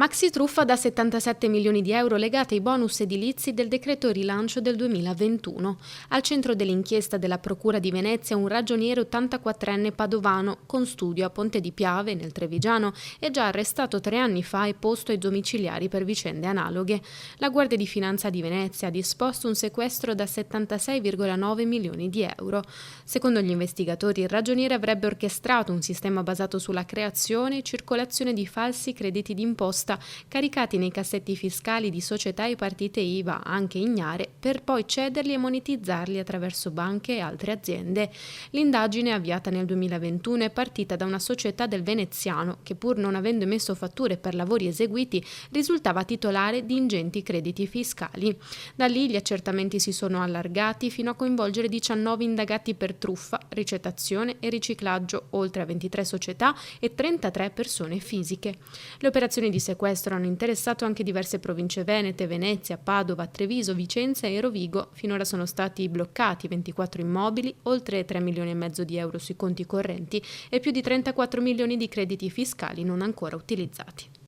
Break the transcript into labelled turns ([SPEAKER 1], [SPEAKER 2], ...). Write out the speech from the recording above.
[SPEAKER 1] Maxi truffa da 77 milioni di euro legata ai bonus edilizi del decreto rilancio del 2021. Al centro dell'inchiesta della Procura di Venezia un ragioniere 84enne padovano con studio a Ponte di Piave, nel Trevigiano, è già arrestato 3 anni fa e posto ai domiciliari per vicende analoghe. La Guardia di Finanza di Venezia ha disposto un sequestro da 76,9 milioni di euro. Secondo gli investigatori, il ragioniere avrebbe orchestrato un sistema basato sulla creazione e circolazione di falsi crediti d'imposta caricati nei cassetti fiscali di società e partite IVA, anche ignare, per poi cederli e monetizzarli attraverso banche e altre aziende. L'indagine, avviata nel 2021, è partita da una società del veneziano che, pur non avendo emesso fatture per lavori eseguiti, risultava titolare di ingenti crediti fiscali. Da lì gli accertamenti si sono allargati fino a coinvolgere 19 indagati per truffa, ricettazione e riciclaggio, oltre a 23 società e 33 persone fisiche. Le operazioni di sequestro hanno interessato anche diverse province venete, Venezia, Padova, Treviso, Vicenza e Rovigo. Finora sono stati bloccati 24 immobili, oltre 3 milioni e mezzo di euro sui conti correnti e più di 34 milioni di crediti fiscali non ancora utilizzati.